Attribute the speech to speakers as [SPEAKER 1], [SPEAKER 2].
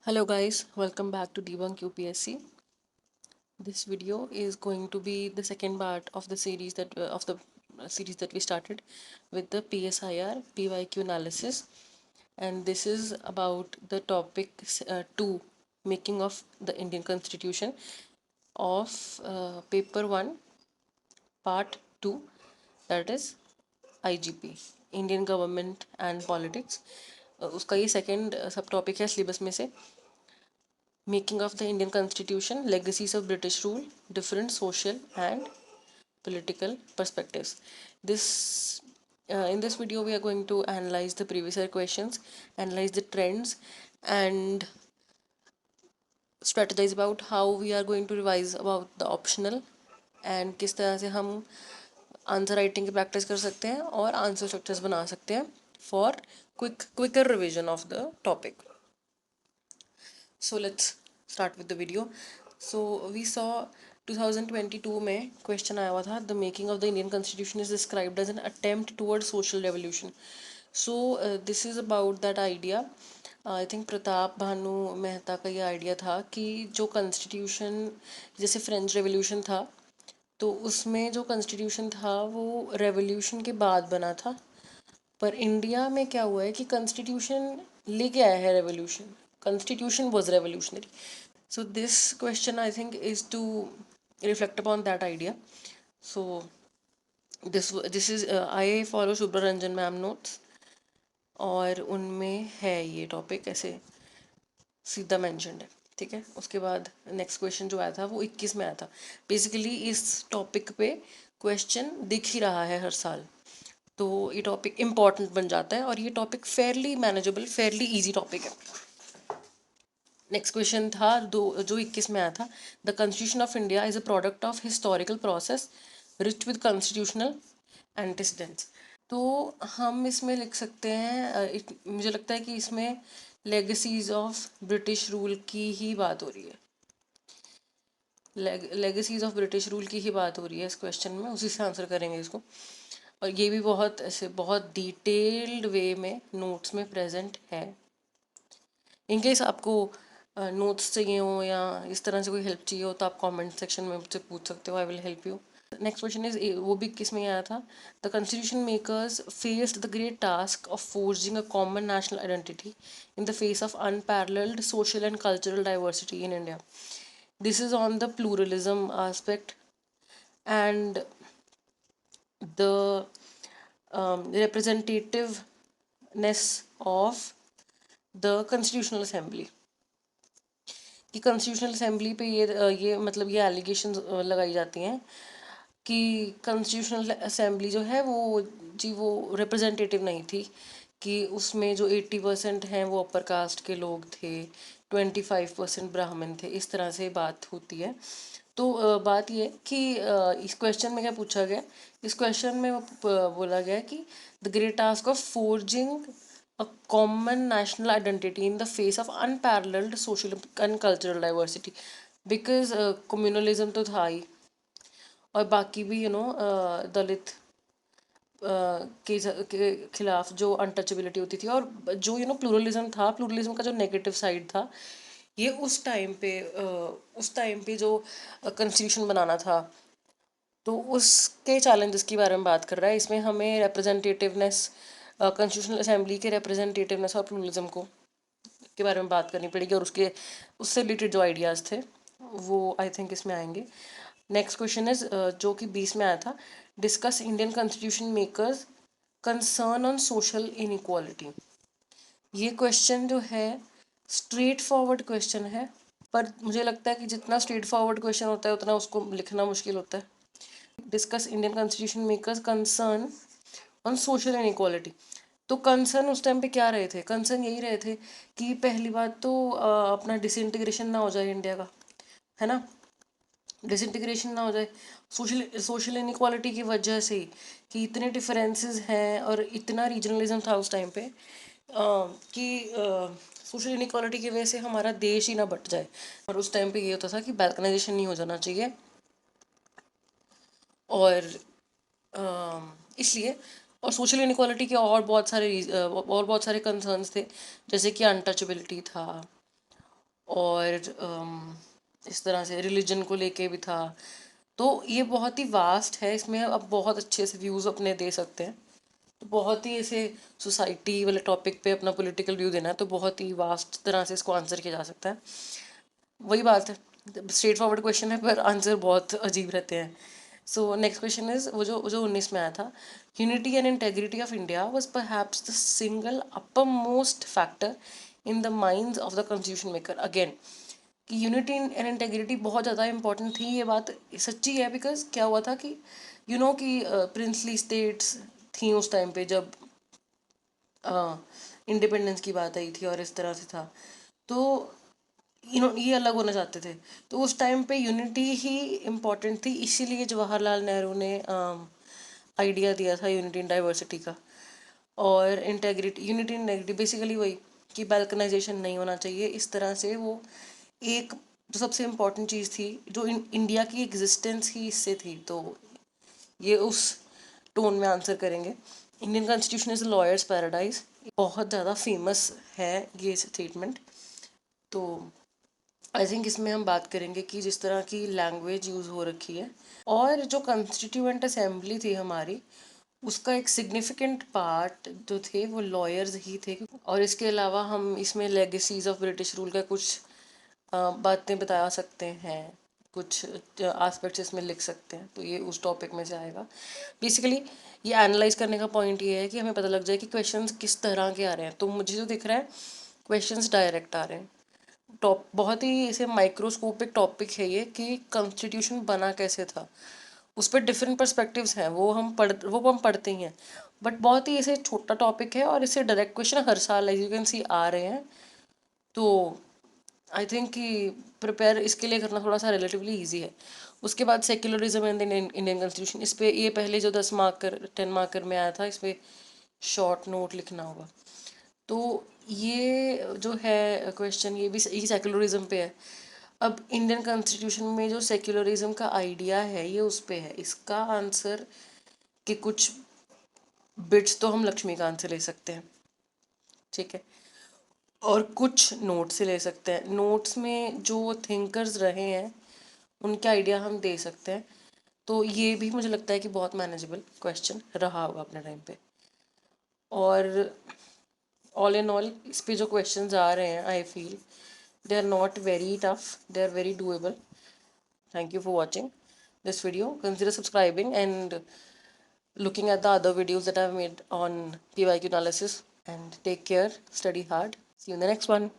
[SPEAKER 1] Hello guys, welcome back to Debunk UPSC. This video is going to be the second part of the series that we started with the PSIR PYQ analysis, and this is about the topic 2, making of the Indian Constitution of paper 1 part 2, that is IGP, Indian Government and Politics. उसका ये second सब topic है syllabus में से, Making of the Indian Constitution, Legacies of British Rule, Different Social and Political Perspectives. In this video, we are going to analyze the previous year questions, analyze the trends, and strategize about how we are going to revise about the optional and किस तरह से हम answer writing की practice कर सकते हैं और answer structures बना सकते हैं for quicker revision of the topic. So let's start with the video. So we saw 2022 में क्वेश्चन आया हुआ था, the making of the Indian constitution is described as an attempt toward social revolution. So this is about that idea. I think Pratap Bhanu Mehta का ये idea था कि जो constitution जैसे फ्रेंच रेवोल्यूशन था, तो उसमें जो कॉन्स्टिट्यूशन था वो रेवोल्यूशन के बाद बना था. पर इंडिया में क्या हुआ है कि कॉन्स्टिट्यूशन लेके आया है revolution. Constitution was revolutionary. So this question I think is to reflect upon that idea. So this is I follow Subra Ranjan ma'am notes और उनमें है ये टॉपिक ऐसे सीधा मैंशनड है. ठीक है, उसके बाद नेक्स्ट क्वेश्चन जो आया था वो 21 में आया था. बेसिकली इस टॉपिक पे क्वेश्चन दिख ही रहा है हर साल, तो ये टॉपिक इम्पॉर्टेंट बन जाता है और ये topic Fairlie manageable, Fairlie easy topic है. नेक्स्ट क्वेश्चन था जो 21 में आया था, the constitution of India is a product of historical process rich with constitutional antecedents. तो हम इसमें लिख सकते हैं, मुझे लगता है कि इसमें लेगेसीज ऑफ ब्रिटिश रूल की ही बात हो रही है. लेगेसीज ऑफ ब्रिटिश रूल की ही बात हो रही है इस क्वेश्चन में, उसी से आंसर करेंगे इसको. और ये भी बहुत ऐसे बहुत डिटेल्ड वे में नोट्स में प्रेजेंट है. इनकेस आपको नोट्स चाहिए हो या इस तरह से कोई हेल्प चाहिए हो तो आप कमेंट सेक्शन में मुझसे पूछ सकते हो. I will help you. Next question is, वो भी किस में आया था, the constitution makers faced the great task of forging a common national identity in the face of unparalleled social and cultural diversity in India. This is on the pluralism aspect and the representativeness of the constitutional assembly. कि constitutional assembly पे ये मतलब ये allegation लगाई जाती हैं कि constitutional assembly जो है वो रिप्रेजेंटेटिव नहीं थी, कि उसमें जो 80% हैं वो अपर कास्ट के लोग थे, 25% ब्राह्मण थे. इस तरह से बात होती है. तो बात ये कि इस क्वेश्चन में क्या पूछा गया, इस क्वेश्चन में बोला गया कि the great task of forging a common national identity in the face of unparalleled social and cultural diversity. Because communalism तो था ही, और बाकी भी दलित के खिलाफ जो अनटचेबिलिटी होती थी, और जो प्लूरलिज्म था, प्लूरलिज्म का जो नेगेटिव साइड था, ये उस टाइम पे जो कॉन्स्टिट्यूशन बनाना था तो उसके चैलेंजेस के बारे में बात कर रहा है. इसमें हमें रिप्रेजेंटेटिवनेस, कॉन्स्टिट्यूशनल असेंबली के रिप्रेजेंटेटिवनेस और प्लूरलिज्म के बारे में बात करनी पड़ेगी, और उससे रिलेटेड जो आइडियाज़ थे वो आई थिंक इसमें आएंगे. नेक्स्ट क्वेश्चन इज जो कि 20 में आया था, discuss Indian constitution makers concern on social inequality. ये क्वेश्चन जो है स्ट्रेट फॉरवर्ड क्वेश्चन है, पर मुझे लगता है कि जितना स्ट्रेट फॉरवर्ड क्वेश्चन होता है उतना उसको लिखना मुश्किल होता है. Discuss Indian constitution makers concern on social inequality. तो कंसर्न उस टाइम पे क्या रहे थे, कंसर्न यही रहे थे कि पहली बात तो अपना डिसइंटीग्रेशन ना हो जाए इंडिया का, है ना, डिसइंटीग्रेशन ना हो जाए सोशल इनइक्वालिटी की वजह से ही, कि इतने डिफरेंसेस हैं और इतना रीजनलिज्म था उस टाइम पे कि सोशल इनइक्वालिटी की वजह से हमारा देश ही ना बट जाए. और उस टाइम पे ये होता था कि बैल्कनाइजेशन नहीं हो जाना चाहिए, और इसलिए, और सोशल इनइक्वालिटी के और बहुत सारे कंसर्न्स थे, जैसे कि अनटचेबिलिटी था, और इस तरह से रिलीजन को लेके भी था। तो ये बहुत ही वास्ट है, इसमें आप बहुत अच्छे से व्यूज़ अपने दे सकते हैं। तो बहुत ही ऐसे सोसाइटी वाले टॉपिक पे अपना पॉलिटिकल व्यू देना है तो बहुत ही वास्ट तरह से इसको आंसर किया जा सकता है। वही बात है, स्ट्रेट फॉरवर्ड क्वेश्चन है पर आंसर बहुत अजीब रहते हैं। सो नेक्स्ट क्वेश्चन इज, वो जो 19 में आया था, unity and integrity of India was perhaps the single upper most factor in the minds of the constitution maker. Again, कि यूनिटी एंड इंटेग्रिटी बहुत ज़्यादा इंपॉर्टेंट थी, ये बात सच्ची है। बिकॉज क्या हुआ था कि कि प्रिंसली स्टेट्स थी उस टाइम पे जब इंडिपेंडेंस की बात आई थी और इस तरह से था। तो ये अलग होना चाहते थे। तो उस टाइम पे यूनिटी ही इम्पोर्टेंट थी, इसीलिए जवाहरलाल नेहरू ने आइडिया दिया था यूनिटी इन डाइवर्सिटी का। और इंटेग्रिटी, यूनिटी इंटेग्रिटी बेसिकली वही कि बैल्कनाइजेशन नहीं होना चाहिए, इस तरह से वो एक जो सबसे इम्पोर्टेंट चीज़ थी, जो इंडिया की एग्जिस्टेंस ही इससे थी। तो ये उस टोन में आंसर करेंगे। Indian constitution is lawyers paradise, बहुत ज़्यादा फेमस है ये स्टेटमेंट। तो आई थिंक इसमें हम बात करेंगे कि जिस तरह की लैंग्वेज यूज़ हो रखी है, और जो कॉन्स्टिट्यूएंट असेंबली थी हमारी, उसका एक सिग्निफिकेंट पार्ट जो थे वो लॉयर्स ही थे। और इसके अलावा हम इसमें लेगेसीज ऑफ ब्रिटिश रूल का कुछ बातें बता सकते हैं, कुछ एस्पेक्ट्स इसमें लिख सकते हैं। तो ये उस टॉपिक में से आएगा। बेसिकली ये एनालाइज करने का पॉइंट ये है कि हमें पता लग जाए कि क्वेश्चंस किस तरह के आ रहे हैं। तो मुझे जो दिख रहा है, क्वेश्चंस डायरेक्ट आ रहे हैं। टॉप बहुत ही ऐसे माइक्रोस्कोपिक टॉपिक है ये, कि कॉन्स्टिट्यूशन बना कैसे था। उस पर डिफरेंट पर्सपेक्टिव्स हैं, वो हम पढ़ते ही हैं। बट बहुत ही ऐसे छोटा टॉपिक है और इससे डायरेक्ट क्वेश्चन हर साल एज यू कैन सी आ रहे हैं। तो आई थिंक कि प्रिपेयर इसके लिए करना थोड़ा सा रिलेटिवली इजी है। उसके बाद सेक्युलरिज्म एंड इंडियन कॉन्स्टिट्यूशन, इस पे ये पहले जो 10 मार्कर 10 मार्कर में आया था, इस पे शॉर्ट नोट लिखना होगा। तो ये जो है क्वेश्चन, ये भी ये सेक्युलरिज्म पे है। अब इंडियन कॉन्स्टिट्यूशन में जो सेक्युलरिज्म का आइडिया है ये उस पे है। इसका आंसर के कुछ बिट्स तो हम लक्ष्मीकांत से ले सकते हैं, ठीक है, और कुछ नोट से ले सकते हैं। नोट्स में जो थिंकर्स रहे हैं उनके आइडिया हम दे सकते हैं। तो ये भी मुझे लगता है कि बहुत मैनेजेबल क्वेश्चन रहा होगा अपने टाइम पे। और ऑल इन ऑल इस पे जो क्वेश्चंस आ रहे हैं, I feel they are not very tough, they are very doable. Thank you for watching this video. Consider subscribing and looking at the other videos that I've made on PYQ analysis. And take care, study hard. See you in the next one.